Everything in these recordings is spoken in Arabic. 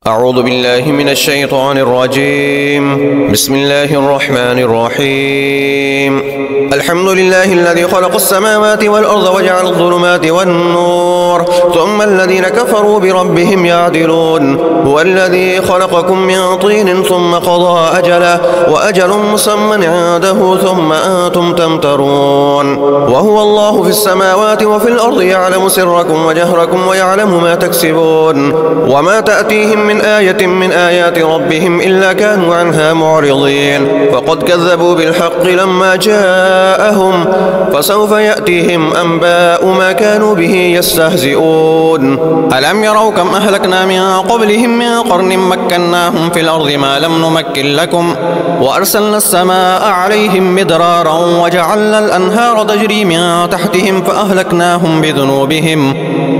أعوذ بالله من الشيطان الرجيم. بسم الله الرحمن الرحيم. الحمد لله الذي خلق السماوات والأرض وجعل الظلمات والنور ثم الذين كفروا بربهم يعدلون. هو الذي خلقكم من طين ثم قضى أجله وأجل مسمى عنده ثم أنتم تمترون. وهو الله في السماوات وفي الأرض يعلم سركم وجهركم ويعلم ما تكسبون وما تأتيهم من آية من آيات ربهم إلا كانوا عنها معرضين. فقد كذبوا بالحق لما جاءهم فسوف يأتيهم أنباء ما كانوا به يستهزئون. ألم يروا كم أهلكنا من قبلهم من قرن مكناهم في الأرض ما لم نمكن لكم وأرسلنا السماء عليهم مدرارا وجعلنا الأنهار تجري من تحتهم فأهلكناهم بذنوبهم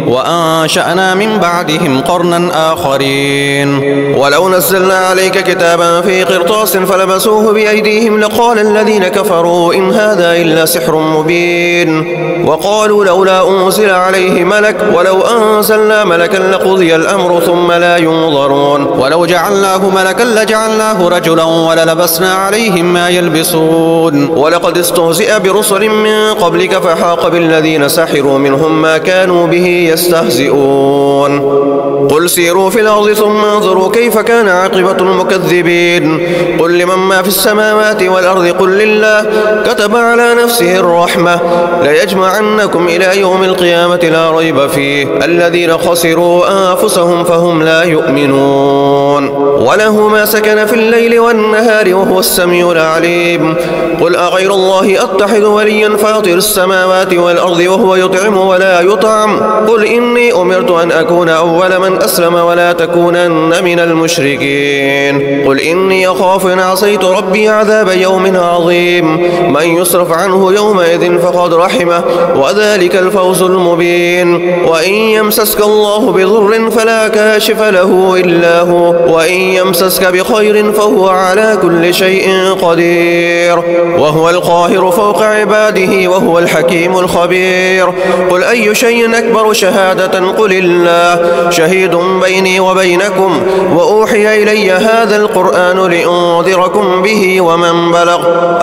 وأنشأنا من بعدهم قرنا آخرين. ولو نزلنا عليك كتابا في قرطاس فلبسوه بأيديهم لقال الذين كفروا إن هذا إلا سحر مبين. وقالوا لولا أنزل عليه ملك ولو أنزلنا ملكا لقضي الأمر ثم لا ينظرون. ولو جعلناه ملكا لجعلناه رجلا وللبسنا عليهم ما يلبسون. ولقد استهزئ برسل من قبلك فحاق بالذين سحروا منهم ما كانوا به يستهزئون. قل سيروا في الأرض ثم انظروا كيف كان عاقبة المكذبين. قل لمن ما في السماوات والأرض قل لله كتب على نفسه الرحمة ليجمعنكم إلى يوم القيامة لا ريب فيه الذين خسروا أنفسهم فهم لا يؤمنون. وله ما سكن في الليل والنهار وهو السميع العليم. قل أغير الله أتخذ وليا فاطر السماوات والأرض وهو يطعم ولا يطعم. قل إني أمرت أن أكون أول من أسلم ولا تكونن من المشركين. قل إني أخاف إن عصيت ربي عذاب يوم عظيم. من يصرف عنه يومئذ فقد رحمه وذلك الفوز المبين. وإن يمسسك الله بضر فلا كاشف له إلا هو وإن يمسسك بخير فهو على كل شيء قدير وهو القاهر فوق عباده وهو الحكيم الخبير. قل أي شيء أكبر شهادة قل الله شهيد بيني وبينكم وأوحي إلي هذا القرآن لأنذركم به ومن بلغ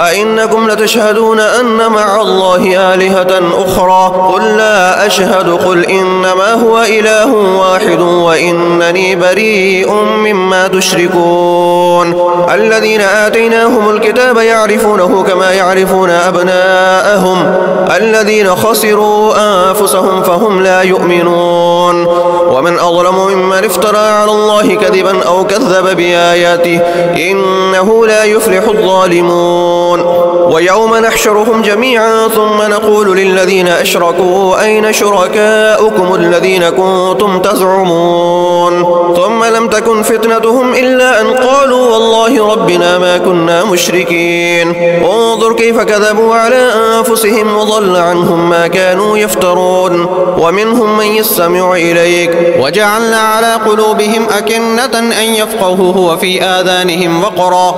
أئنكم لتشهدون أن مع الله آلهة أخرى قل لا أشهد. قل إنما هو إله واحد وإنني بريء مما تشركون. الذين آتيناهم الكتاب يعرفونه كما يعرفون أبناءهم الذين خسروا أنفسهم فهم لا يؤمنون. ومن أظلم ممن افترى على الله كذبا أو كذب بآياته إنه لا يفلح الظالمون. ويوم نحشرهم جميعا ثم نقول للذين أشركوا أين شركاؤكم الذين كنتم تزعمون ثم لم تكن فتنتهم إلا أن قالوا والله ربنا ما كنا مشركين. انظر كيف كذبوا على أنفسهم وضل عنهم ما كانوا يفترون. ومنهم من يستمع إليك وجعلنا على قلوبهم أكنة أن يفقهوه وفي آذانهم وقرا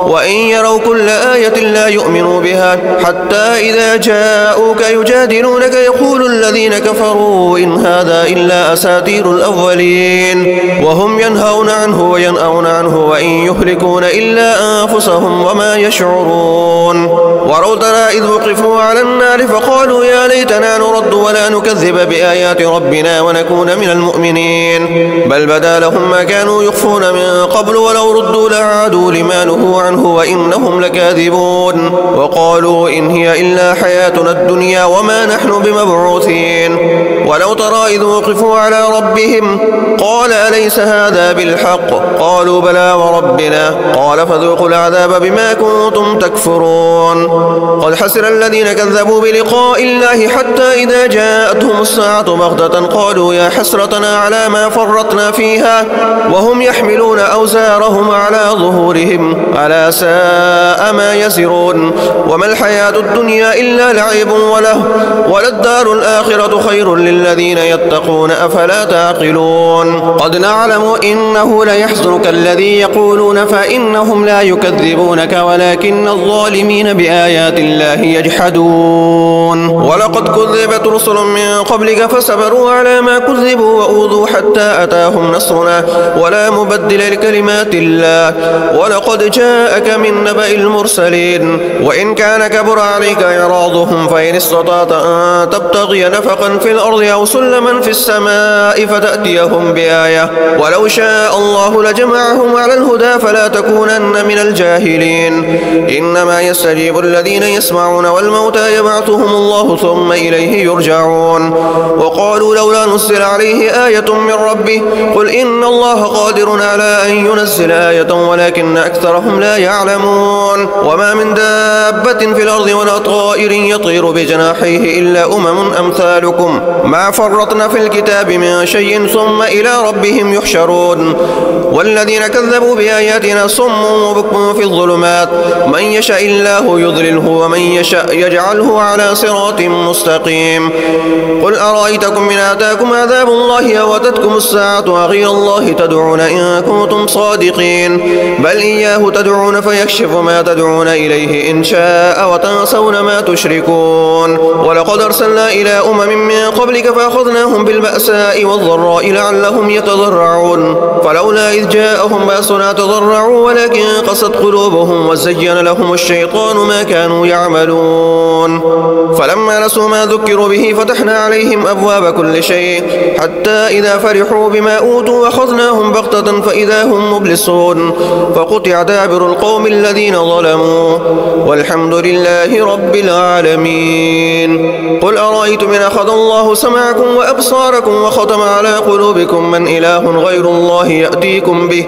وإن يروا كل آية لا يؤمنوا بها حتى إذا جاءوك يجادلونك يقول الذين كفروا إن هذا إلا أساطير الأولين وهم ينهون عنه وينأون عنه وإن يهلكون إلا أنفسهم وما يشعرون. وروا ترى إذ وقفوا على النار فقالوا يا ليتنا نرد ولا نكذب بآيات ربنا ونكون من المؤمنين بل بدا لهم ما كانوا يخفون من قبل ولو ردوا لعادوا لما نهوا عنه وإنهم لكاذبون. وقالوا إن هي إلا حياتنا الدنيا وما نحن بمبعوثين. ولو ترى إذ وقفوا على ربهم قال أليس هذا بالحق قالوا بلى وربنا قال فذوقوا العذاب بما كنتم تكفرون. قد حسر الذين كذبوا بلقاء الله حتى إذا جاءتهم الساعة بغتة قالوا يا حسرتنا على ما فرطنا فيها وهم يحملون أوزارهم على ظهورهم ألا ساء ما يزرون. وما الحياة الدنيا إلا لعب وله وللدار الآخرة خير للذين يتقون أفلا تعقلون. قد نعلم إنه ليحزنك الذي يقولون فإنهم إنهم لا يكذبونك ولكن الظالمين بآيات الله يجحدون ولقد كذبت رسل من قبلك فصبروا على ما كذبوا وأوذوا حتى أتاهم نصرنا ولا مبدل لكلمات الله ولقد جاءك من نبأ المرسلين وإن كان كبر عليك إعراضهم فإن استطعت أن تبتغي نفقا في الأرض أو سلما في السماء فتأتيهم بآية ولو شاء الله لجمعهم على الهدى فلا تكونن من الجاهلين إنما يستجيب الذين يسمعون والموتى يبعثهم الله ثم إليه يرجعون وقالوا لولا نزل عليه آية من ربه قل إن الله قادر على أن ينزل آية ولكن أكثرهم لا يعلمون وما من دابة في الأرض ولا طائر يطير بجناحيه إلا أمثالكم ما فرطنا في الكتاب من شيء ثم إلى ربهم يحشرون والذين كذبوا بآياتنا صم وبكم في الظلمات من يشاء الله يضلله ومن يشاء يجعله على صراط مستقيم قل أرأيتكم من آتاكم عذاب الله أو أتتكم الساعة أغير الله تدعون إن كنتم صادقين بل إياه تدعون فيكشف ما تدعون إليه إن شاء وتنسون ما تشركون ولقد أرسلنا إلى من قبلك فأخذناهم بالبأساء والضراء لعلهم يتضرعون فلولا إذ جاءهم بأسنا تضرعوا ولكن قست قلوبهم وزين لهم الشيطان ما كانوا يعملون فلما نسوا ما ذكروا به فتحنا عليهم أبواب كل شيء حتى إذا فرحوا بما أوتوا أخذناهم بغتة فإذا هم مبلسون فقطع دابر القوم الذين ظلموا والحمد لله رب العالمين قل أرأيتم إن أخذ الله سمعكم وأبصاركم وختم على قلوبكم من إله غير الله يأتيكم به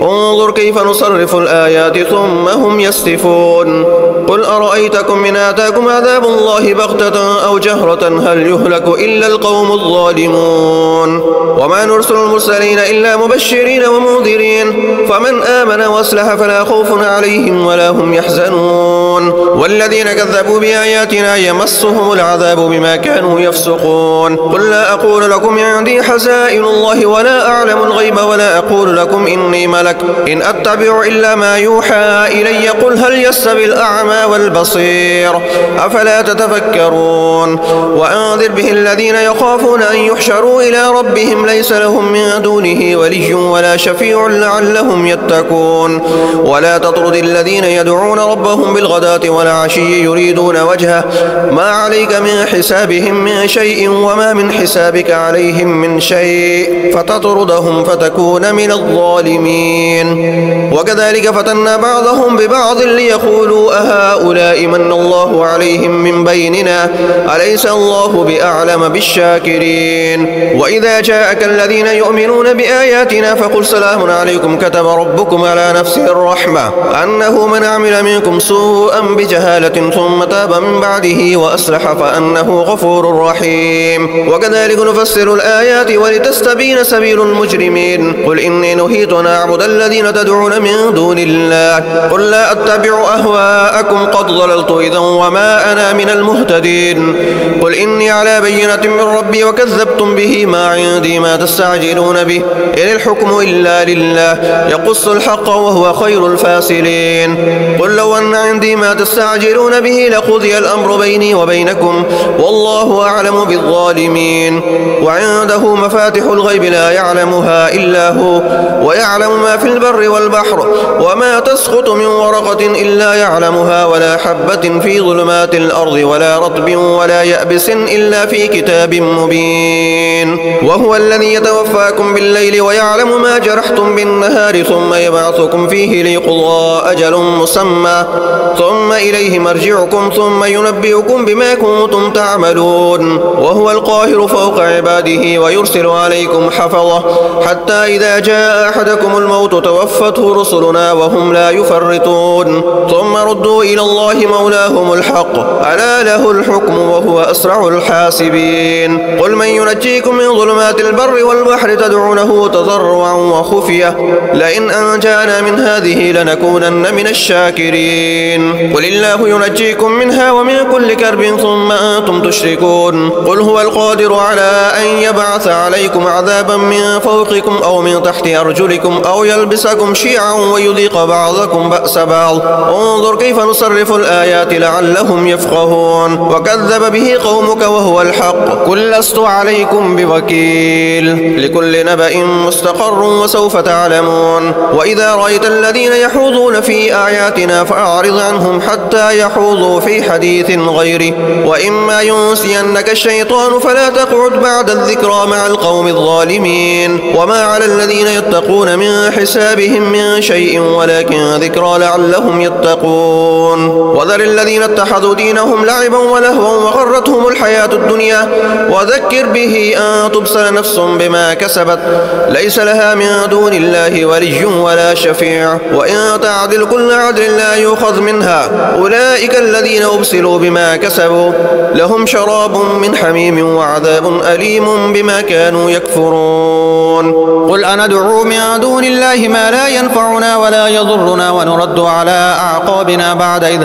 انظر كيف نصرف الآيات ثم هم يصدفون قل أرأيتكم إن آتاكم عذاب الله بغتة أو جهرة هل يهلك إلا القوم الظالمون وما نرسل المرسلين إلا مبشرين ومنذرين فمن آمن وأصلح فلا خوف عليهم ولا هم يحزنون والذين كذبوا بآياتنا يمسهم العذاب بما كانوا يفسقون قل لا أقول لكم عندي حزائن الله ولا أعلم الغيب ولا أقول لكم إني ملك إن أتبع إلا ما يوحى إلي قل هل يستوي الأعمى والبصير أفلا تتفكرون وأنذر به الذين يخافون أن يحشروا إلى ربهم ليس لهم من دونه ولي ولا شفيع لعلهم يتقون ولا تطرد الذين يدعون ربهم بالغداة والعشي يريدون وجهه ما عليك من حسابهم من شيء وما من حسابك عليهم من شيء فتطردهم فتكون من الظالمين وكذلك فتنا بعضهم ببعض ليقولوا أهؤلاء من الله عليهم من بيننا أليس الله بأعلم بالشاكرين وإذا جاءك الذين يؤمنون بآياتنا فقل سلام عليكم كتب ربكم على نفسه الرحمة أنه من عمل منكم سوءا بجهالة ثم تاب من بعده وأصلح فأنه غفور رحيم وكذلك نفسر الآيات ولتستبين سبيل المجرمين قل إني نهيت أن أعبد الذين تدعون من دون الله قل لا أتبع أهواءكم قد ضللت إذا وما أنا من المهتدين قل إني على بينة من ربي وكذبتم به ما عندي ما تستعجلون به إن الحكم إلا لله يقص الحق وهو خير الفاصلين قل لو أن عندي ما تستعجلون به لقضي الأمر بيني وبينكم والله أعلم بالظالمين وعنده مفاتح الغيب لا يعلمها إلا هو ويعلم ما في البر والبحر وما تسقط من ورقة إلا يعلمها ولا حبة في ظلمات الأرض ولا رطب ولا يأبس إلا في كتاب مبين وهو الذي يتوفاكم بالليل ويعلم ما جرحتم بالنهار ثم يبعثكم فيه ليقضى أجل مسمى ثم إليه مرجعكم ثم ينبئكم بما كنتم تعملون وهو القاهر فوق عباده ويرسل عليكم حفظة حتى إذا جاء أحدكم الموت توفته رسلنا وهم لا يفرطون ثم ردوا إلى الله مولاهم الحق، ألا له الحكم وهو أسرع الحاسبين. قل من ينجيكم من ظلمات البر والبحر تدعونه تضرعا وخفية لئن أنجانا من هذه لنكونن من الشاكرين. قل الله ينجيكم منها ومن كل كرب ثم أنتم تشركون. قل هو القادر على أن يبعث عليكم عذابا من فوقكم أو من تحت أرجلكم أو يلبسكم شيعا ويذيق بعضكم بأس بعض. انظر كيف نصرف الآيات لعلهم يفقهون. وكذب به قومك وهو الحق. قل لست عليكم بوكيل. لكل نبأ مستقر وسوف تعلمون. وإذا رأيت الذين يحوضون في آياتنا فأعرض عنهم حتى يحوضوا في حديث غيره. وإما ينسينك الشيطان فلا تقعد بعد الذكرى مع القوم الظالمين. وما على الذين يتقون من حسابهم من شيء ولكن ذكرى لعلهم يتقون. وذر الذين اتخذوا دينهم لعبا ولهوا وغرتهم الحياة الدنيا وذكر به أن تبصر نفس بما كسبت ليس لها من دون الله ولي ولا شفيع وإن تعدل كل عدل لا يؤخذ منها. أولئك الذين أبصروا بما كسبوا لهم شراب من حميم وعذاب أليم بما كانوا يكفرون. قل أندعو من دون الله ما لا ينفعنا ولا يضرنا ونرد على أعقابنا بعد إذ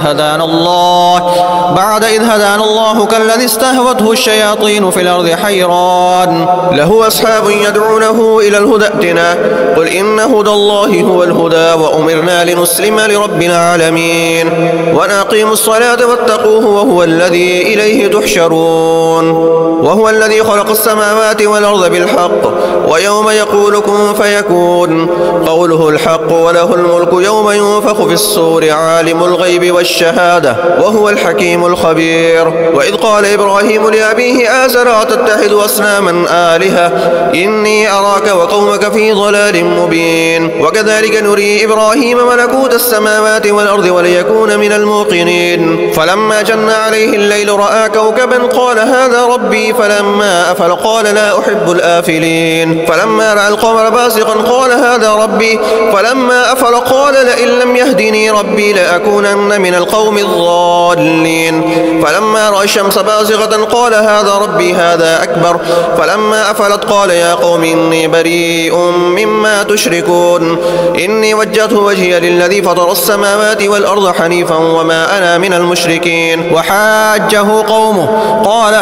هدانا الله كالذي استهوته الشياطين في الأرض حيران له أصحاب يدعونه إلى الهدى ائتنا. قل إن هدى الله هو الهدى وأمرنا لنسلم لرب العالمين وأن أقيموا الصلاة واتقوه وهو الذي إليه تحشرون. وهو الذي خلق السماوات والأرض بالحق ويوم يقول كن فيكون قوله الحق وله الملك يوم ينفخ في الصور عالم الغيب والشهادة وهو الحكيم الخبير. وإذ قال إبراهيم لأبيه آزر أتتخذ أصناما آلهة إني أراك وقومك في ضلال مبين. وكذلك نري إبراهيم ملكوت السماوات والأرض وليكون من الموقنين. فلما جن عليه الليل رأى كوكبا قال هذا ربي فلما أفل قال لا أحب الآفلين. فلما رأى القمر بازغا قال هذا ربي فلما أفل قال لئن لم يهدني ربي لأكونن من القوم الضالين. فلما رأى الشمس بازغة قال هذا ربي هذا أكبر. فلما أفلت قال يا قوم إني بريء مما تشركون. إني وجهت وجهي للذي فطر السماوات والأرض حنيفا وما أنا من المشركين. وحاجه قومه قال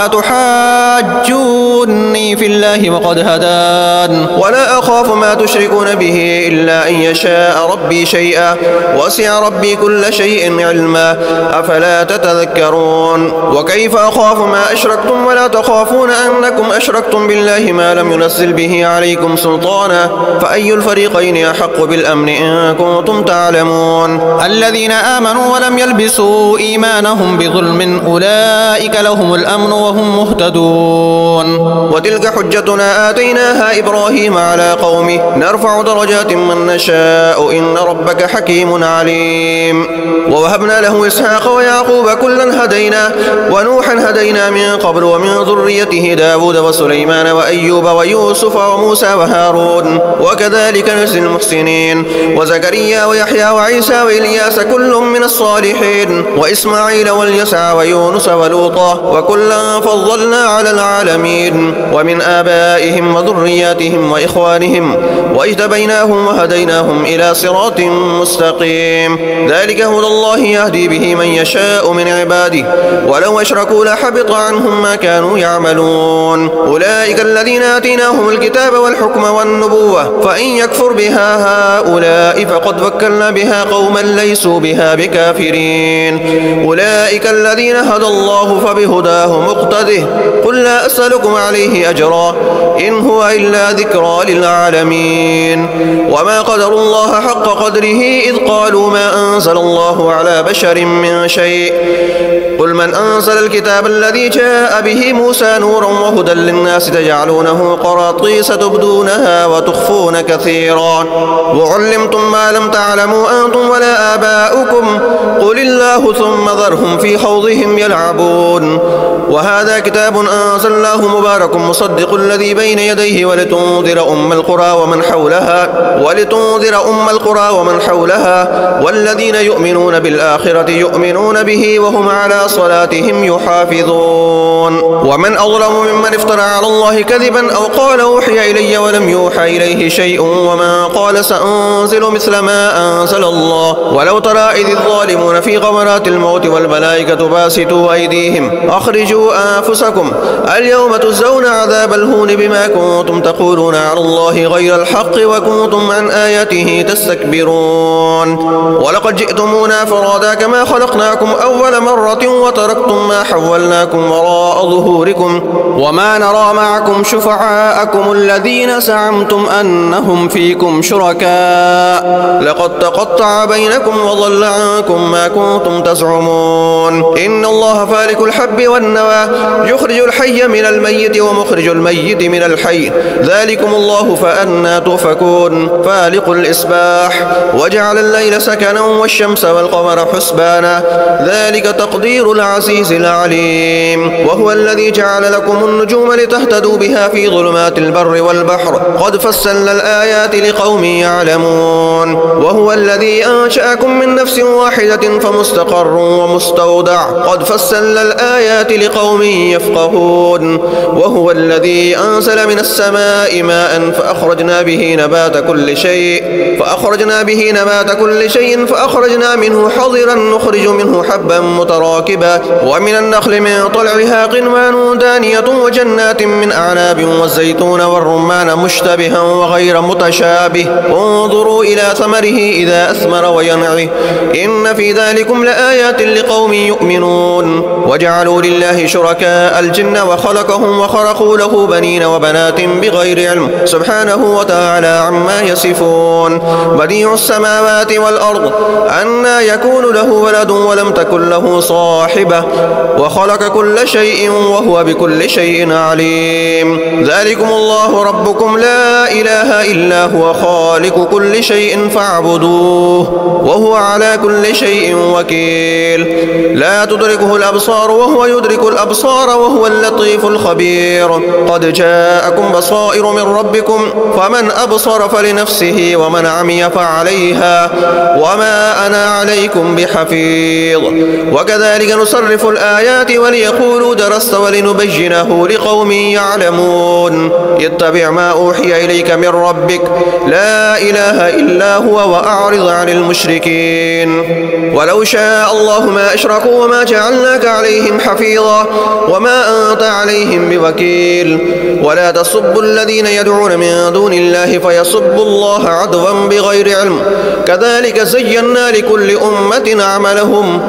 أتحاجوني في الله وقد هدان ولا أخاف ما تشركون به إلا أن يشاء ربي شيئا وسع ربي كل شيء علما أفلا تتذكرون. وكيف أخاف ما أشركتم ولا تخافون أنكم أشركتم بالله ما لم ينزل به عليكم سلطانا فأي الفريقين أحق بالأمن إن كنتم تعلمون. الذين آمنوا ولم يلبسوا إيمانهم بظلم أولئك لهم الأمن وهم مهتدون. وتلك حجتنا آتيناها إبراهيم على قومه نرفع درجات من نشاء إن ربك حكيم عليم. ووهبنا له إسحاق ويعقوب كلا هدينا ونوحا هدينا من قبل ومن ذريته داود وسليمان وأيوب ويوسف وموسى وهارون وكذلك نجزي المحسنين. وزكريا ويحيى وعيسى وإلياس كل من الصالحين وإسماعيل واليسع ويونس ولوطا وكلا فضلنا على العالمين. ومن آبائهم وذرياتهم وإخوانهم واجتبيناهم وهديناهم إلى صراط مستقيم. ذلك هدى الله يهدي به من يشاء من عباده ولو أشركوا لحبط عنهم ما كانوا يعملون. أولئك الذين آتيناهم الكتاب والحكم والنبوة فإن يكفر بها هؤلاء فقد وكلنا بها قوما ليسوا بها بكافرين. أولئك الذين هدى الله فبهداه مقتده. قل لا أسألكم عليه أجرا إن هو إلا ذكرى للعالمين. وما قدر الله حق قدره إذ قالوا ما أنزل الله على بشر من شيء. قل من أنزل الكتاب الذي جاء به موسى نورا وهدى للناس تجعلونه قراطيس تبدونها وتخفون كثيرا وعلمتم ما لم تعلموا أنتم ولا آباؤكم قل الله ثم ذرهم في خوضهم يلعبون. وهذا كتاب أنزلناه مبارك مصدق الذي بين يديه ولتنذر أم القرى ومن حولها والذين يؤمنون بالآخرة يؤمنون به وهم على صلاتهم يحافظون. ومن أظلم ممن افترى على الله كذبا أو قال أوحي إلي ولم يوحى إليه شيء ومن قال سأنزل مثل ما أنزل الله. ولو ترى إذ الظالمون في غمرات الموت والملائكة باسطوا أيديهم أخرجوا أنفسكم اليوم تجزون عذاب الهون بما كنتم تقولون على الله غير الحق وكنتم عن آياته تستكبرون. ولقد جئتمونا فرادا كما خلقناكم أول مرة وتركتم ما حولناكم وراء ظهوركم وما نرى معكم شفعاءكم الذين زعمتم أنهم فيكم شركاء لقد تقطع بينكم وضل عنكم ما كنتم تزعمون. إن الله فالق الحب والنوى يخرج الحي من الميت ومخرج الميت من الحي ذلكم الله فأنى تؤفكون. فالق الإصباح وجعل الليل سكنا والشمس والقمر حسبانا ذلك تقدير العزيز العليم. وهو الذي جعل لكم النجوم لتهتدوا بها في ظلمات البر والبحر قد فصلنا الآيات لقوم يعلمون. وهو الذي أنشأكم من نفس واحدة فمستقر ومستودع قد فصلنا الآيات لقوم يفقهون. وهو الذي أنزل من السماء ماء فأخرجنا به نبات كل شيء فأخرجنا منه حضرا نخرج منه حبا متراكبا ومن النخل من طلعها قنوان دانية وجنات من أعناب والزيتون والرمان مشتبها وغير متشابه انظروا إلى ثمره إذا أثمر وينعه إن في ذلكم لآيات لقوم يؤمنون. وجعلوا لله شركاء الجن وخلقهم وخرقوا له بنين وبنات بغير علم سبحانه وتعالى عما يصفون. بديع السماوات والأرض أنى يكون له ولد ولم تكن له صاحبة وخلق كل شيء وهو بكل شيء عليم. ذلكم الله ربكم لا إله إلا هو خالق كل شيء فاعبدوه وهو على كل شيء وكيل. لا تدركه الأبصار وهو يدرك الأبصار وهو اللطيف الخبير. قد جاءكم بصائر من ربكم فمن أبصر فلنفسه ومن عمي فعليها وما أنا عليكم بحفيظ. وكذلك نصرف الآيات وليقولوا درست ولنبينه لقوم يعلمون. اتبع ما أوحي إليك من ربك لا إله إلا هو وأعرض عن المشركين. ولو شاء الله ما أشركوا وما جعلناك عليهم حفيظا وما أنت عليهم بوكيل. ولا تسبوا الذين يدعون من دون الله فيسبوا الله عدوا بغير علم كذلك زينا لكل أمة عملهم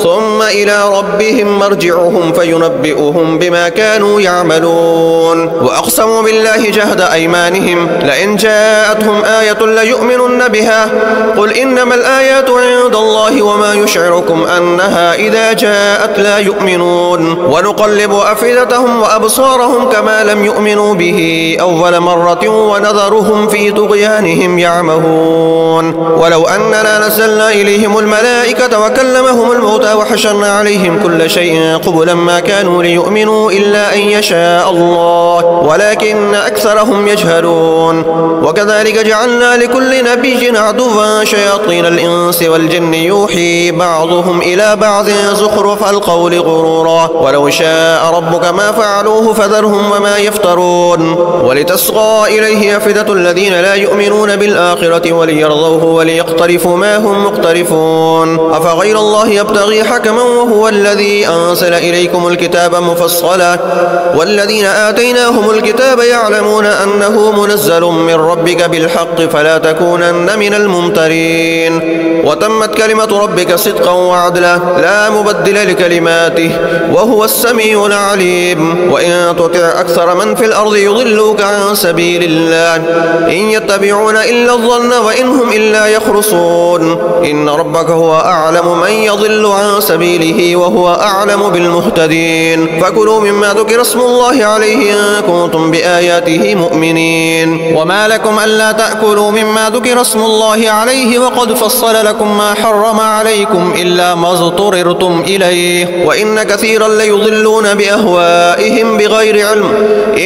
ثم إلى ربهم مرجعهم فينبئهم بما كانوا يعملون. وأقسموا بالله جهد أيمانهم لئن جاءتهم آية ليؤمنن بها قل إنما الآيات عند الله وما يشعركم أنها إذا جاءت لا يؤمنون. ونقلب أفئدتهم وأبصارهم كما لم يؤمنوا به أول مرة ونذرهم في طغيانهم يعمهون. ولو أننا نزلنا إليهم الملائكة وكلمهم الموتى وحشرنا عليهم كل شيء قبلا ما كانوا ليؤمنوا إلا أن يشاء الله ولكن أكثرهم يجهلون. وكذلك جعلنا لكل نبي عدوا شياطين الإنس والجن يوحي بعضهم إلى بعض زخرف القول غرورا ولو شاء ربك ما فعلوه فذرهم وما يفترون. ولتصغى إليه أفئدة الذين لا يؤمنون بالآخرة وليرضوه وليقترفوا ما هم مقترفون. أفغير الله يبتغي حكما وهو الذي أنزل إليكم الكتاب مفصلا والذين آتيناهم الكتاب يعلمون أنه منزل من ربك بالحق فلا تكونن من الممترين. وتمت كلمة ربك صدقا وعدلا لا مبدل لكلماته وهو السميع العليم. وإن تطع أكثر من في الأرض يضلوك عن سبيل الله إن يتبعون إلا الظن وإن هم إلا يخرصون. إن ربك هو أعلم من يضل عن سبيله وهو أعلم بالمهتدين. فكلوا مما ذكر اسم الله عليه إن كنتم بآياته مؤمنين. وما لكم ألا تأكلوا مما ذكر اسم الله عليه وقد فصل لكم ما حرم عليكم إلا ما اضطررتم إليه وإن كثيرا ليضلون بأهوائهم بغير علم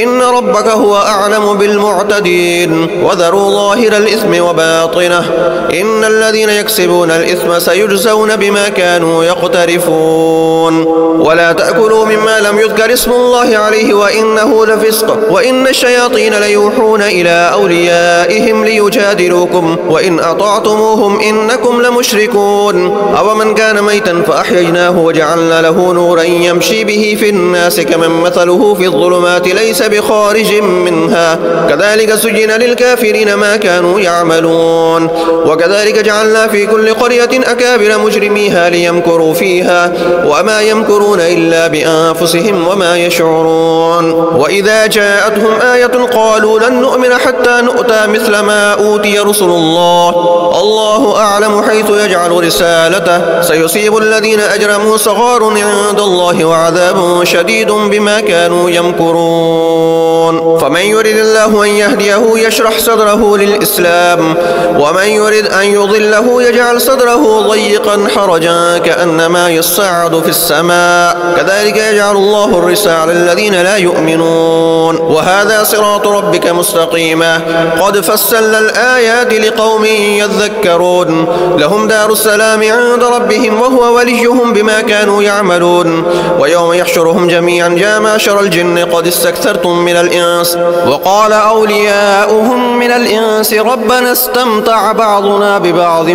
إن ربك هو أعلم بالمعتدين وذروا ظاهر الإثم وباطنه إن الذين يكسبون الإثم سيجزون بما كانوا يقترفون ولا تأكلوا مما لم يذكر اسم الله عليه وإنه لفسق وإن الشياطين ليوحون إلى أوليائهم ليجادلوكم وإن أطعتموهم إنكم لمشركون أو من كان ميتا فأحييناه وجعلنا له نورا يمشي به في الناس كمن مثله في الظلمات ليس بخارج منها كذلك سجن للكافرين ما كانوا يعملون وكذلك جعلنا في كل قرية أكابر مجرميها ليمكروا فيها وما يمكرون إلا بأنفسهم وما يشعرون وإذا جاءتهم آية قالوا لن نؤمن حتى نؤتى مثل ما أوتي رسل الله أعلم حيث يجعل رسالته سيصيب الذين أجرموا صغار عند الله وعذاب شديد بما كانوا يمكرون فمن يرد الله أن يهديه يشرح صدره للإسلام ومن يرد أن يضله يجعل صدره ضيقا حرجا كأنما يصعد في السماء كذلك يجعل الله الرجس على الذين لا يؤمنون وهذا صراط ربك مستقيما قد فصلنا الآيات لقوم يذكرون لهم دار السلام عند ربهم وهو وليهم بما كانوا يعملون ويوم يحشرهم جميعا يا معشر الجن قد استكثرتم من الإنس وقال أولياؤهم من الإنس ربنا استمتع بعضنا ببعض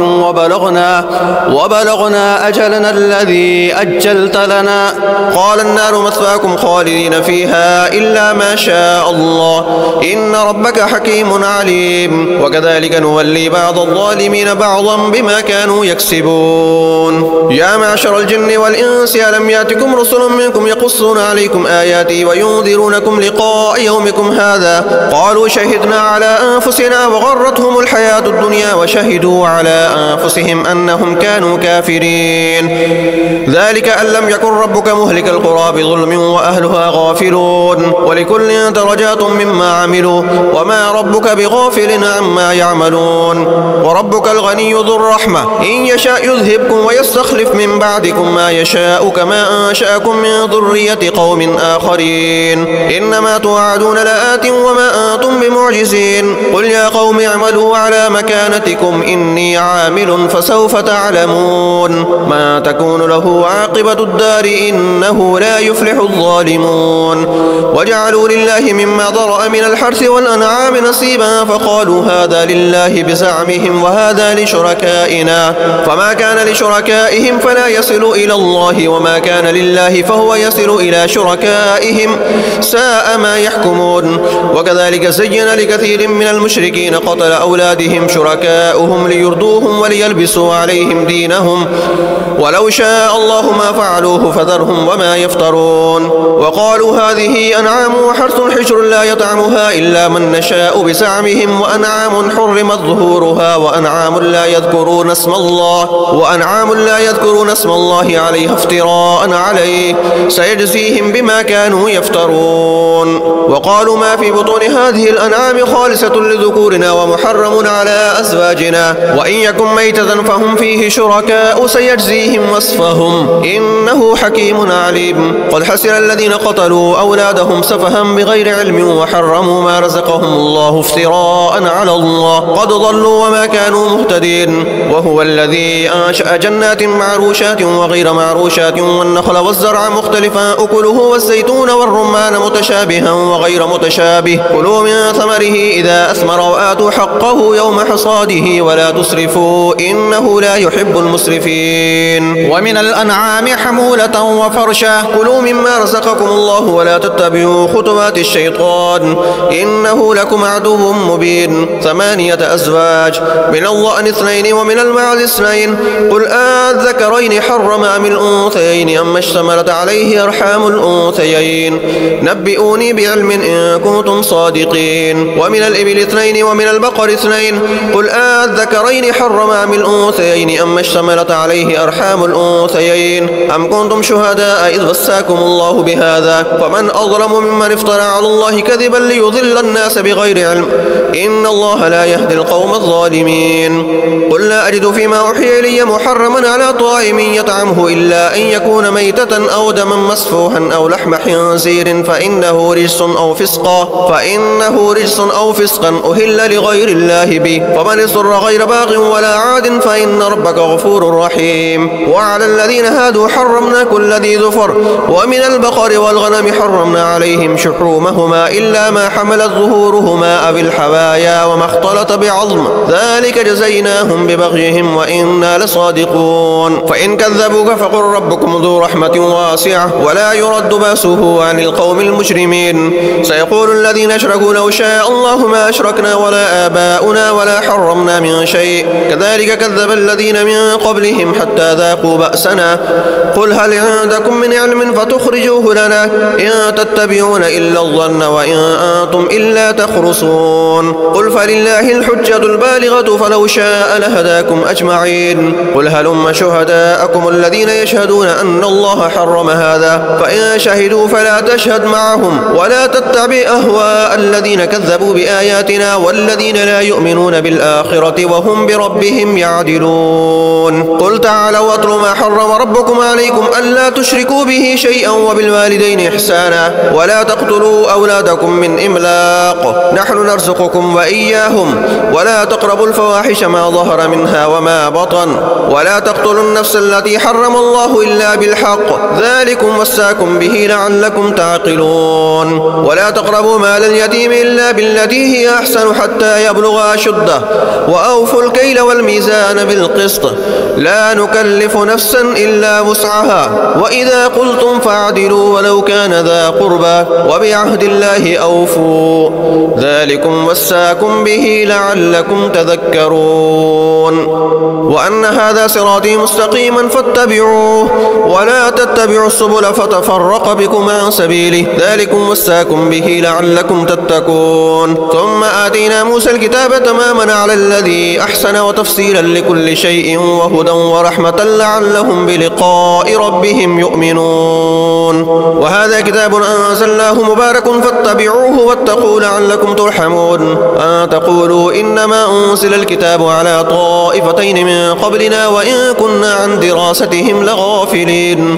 وبلغنا أجلنا الذي أجلت لنا قال النار مثواكم خالدين فيها إلا ما شاء الله إن ربك حكيم عليم وكذلك نولي بعض الظالمين بعضا بما كانوا يكسبون يا معشر الجن والإنس ألم يأتكم رسل منكم يقصون عليكم آياتي وينذرونكم لقاء يومكم هذا قالوا شهدنا على أنفسنا وغرتهم الحياة الدنيا وشهدوا على أنفسهم أنهم كانوا كافرين ذلك أن لم يكن ربك مهلك القرى بظلم وأهلها غافلون ولكل درجات مما عملوا وما ربك بغافل عما يعملون وربك الغني ذو الرحمة إن يشاء يذهبكم ويستخلف من بعدكم ما يشاء كما أنشأكم من ذرية قوم آخرين إنما توعدون لآت وما أنتم بمعجزين قل يا قوم اعملوا على مكانتكم إني عامل فسوف تعلمون ما تكون له عاقبة الدار إنه لا يفلح الظالمون وجعلوا لله مما ذرأ من الحرث والأنعام نصيبا فقالوا هذا لله بزعمهم وهذا لشركائنا فما كان لشركائهم فلا يصل إلى الله وما كان لله فهو يصل إلى شركائهم ساء ما يحكمون وكذلك زين لكثير من المشركين قتل أولادهم شركاؤهم ليردوهم وليلبسوا عليهم دينهم ولو شاء الله ما فعلوه فذرهم وما يفترون وقالوا هذه أنعام وحرث حجر لا يطعمها إلا من نشاء بزعمهم وأنعام حرمت ظهورها وأنعام لا يذكرون اسم الله عليها افتراء عليه سيجزيهم بما كانوا يفترون وقالوا ما في بطون هذه الأنعام خالصة لذكورنا ومحرم على أزواجنا وإن يكن ميتة فهم فيه شركاء سيجزيهم وصفهم إنه حكيم عليم قد حسر الذين قتلوا أولادهم سفها بغير علم وحرموا ما رزقهم الله افتراء على الله قد ضلوا وما كانوا مهتدين وهو الذي أنشأ جنات معروشات وغير معروشات والنخل والزرع مختلفا أكله والزيتون والرمان متشابها وغير متشابه كلوا من ثمره إذا أثمر وآتوا حقه يوم حصاده ولا تسرفوا إنه لا يحب المسرفين ومن الأنعام حمولة وفرشا كلوا مما رزقكم الله ولا تتبعوا خطوات الشيطان إنه لكم عدو مبين 8 أزواج من الضأن 2 ومن المعز 2 قل الذكرين حرم أم الأنثيين أما اشتملت عليه أرحام الأنثيين نبئوني بعلم إن كنتم صادقين ومن الإبل 2 ومن البقر 2 قل أذكرين حرم أم الأنثيين أم اشتملت عليه أرحام الأنثيين أم كنتم شهداء إذ وصاكم الله بهذا فمن أظلم ممن افترى على الله كذبا ليضل الناس بغير علم إن الله لا يهدي القوم الظالمين قل لا أجد فيما أوحي إلي محرما على طاعم يطعمه إلا أن يكون ميتة أو دما مسفوحا أو لحم خنزير فإنه رجس أو فسقا أهل لغير الله به فمن اضطر غير باغ ولا عاد فإن ربك غفور رحيم وعلى الذين هادوا حرمنا كل ذي ظفر ومن البقر والغنم حرمنا عليهم شحومهما إلا ما حملت ظهورهما أو الحوايا وما اختلط بعظم ذلك جزيناهم ببغيهم وإنا لصادقون فإن كذبوك فقل ربكم ذو رحمة واسعة ولا يرد بأسه عن القوم المجرمين سيقول الذين أشركوا لو شاء الله ما أشركنا ولا آباؤنا ولا حرمنا من شيء كذلك كذب الذين من قبلهم حتى ذاقوا بأسنا قل هل عندكم من علم فتخرجوه لنا إن تتبعون إلا الظن وإن أنتم إلا تخرصون قل فلله الحجة البالغة فلو شاء لهداكم أجمعين قل هلم شهداءكم الذين يشهدون أن الله حرم هذا فإن شهدوا فلا تشهد معهم ولا تتبع أهواء الذين كذبوا بآياتنا والذين لا يؤمنون بالآخرة وهم بربهم يعدلون قل تعالوا واتلوا ما حرم ربكم عليكم ألا تشركوا به شيئا وبالوالدين إحسانا ولا تقتلوا أولادكم من إملاق نحن نرزقكم وإياهم ولا تقربوا الفواحش ما ظهر منها وما بطن ولا تقتلوا النفس التي حرم الله إلا بالحق ذلكم وصاكم به لعلكم تعقلون ولا تقربوا مال اليتيم إلا بالتي هي أحسن حتى يبلغ أشده وأوفوا الكيل والميزان بالقسط لا نكلف نفسا إلا وسعها وإذا قلتم فاعدلوا ولو كان ذا قربى وبعهد الله أوفوا ذلكم وصاكم به لعلكم تذكرون وأن هذا صراطي مستقيما فاتبعوه ولا تتبعوا السبل فتفرق بكم عن سبيله ذلكم وصاكم به لعلكم تتقون ثم آتينا موسى الكتاب تماما على الذي أحسن وتفصيلا لكل شيء وهدى ورحمة لعلهم بلقاء ربهم يؤمنون وهذا كتاب أنزلناه مبارك فاتبعوه واتقوا لعلكم ترحمون أن تقولوا إنما أنزل الكتاب على طائفتين من قبلنا وإن كنا عن دراستهم لغافلين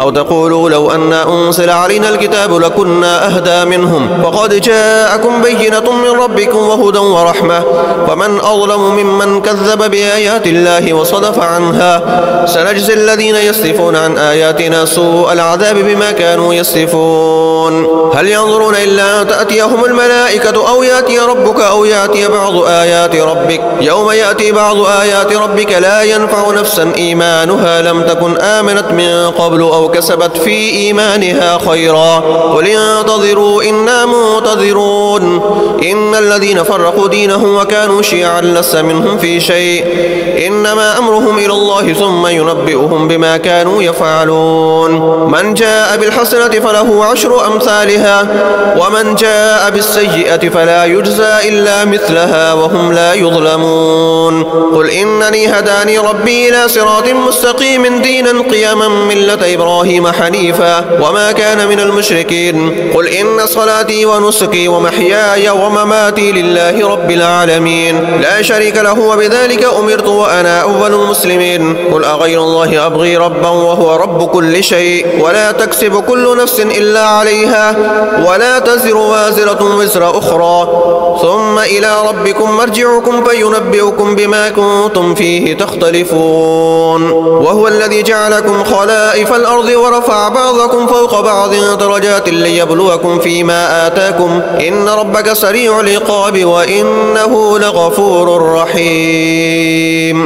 أو تقولوا لو أن أنزل علينا الكتاب لكنا أهدى منهم وقد جاءكم بينة من ربكم وهدى ورحمة فمن أظلم ممن كذب بآيات الله وصدف عنها سنجزي الذين يصدفون عن آياتنا سوء العذاب بما كانوا يصدفون هل ينظرون إلا أن تأتيهم الملائكة أو يأتي ربك أو يأتي بعض آيات ربك يوم يأتي بعض آيات ربك لا ينفع نفسا إيمانها لم تكن آمنت من قبل أو كسبت في إيمانها خيرا قل انتظروا إنا منتظرون إن الذين فرقوا دينهم وكانوا شيعا لست منهم في شيء إنما أمرهم إلى الله ثم ينبئهم بما كانوا يفعلون من جاء بالحسنة فله 10 أمثالها ومن جاء بالسيئة فلا يجزى إلا مثلها وهم لا يظلمون قل إنني هداني ربي إلى صراط مستقيم دينا قيما ملة إبراهيم حنيفا وما كان من المشركين قل إن صلاتي ونسكي ومحياي ومماتي لله رب العالمين لا شريك له وبذلك أمرت وأنا أول المسلمين قل أغير الله أبغي ربا وهو رب كل شيء ولا تكسب كل نفس إلا عليها ولا تزر وازرة وزر أخرى ثم إلى ربكم مرجعكم فينبئكم بما كنتم فيه تختلفون وهو الذي جعلكم خلائف الأرض ورفع بعضكم فوق بعض درجات ليبلوكم فيما آتاكم إن ربك سريع العقاب وإنه لغفور رحيم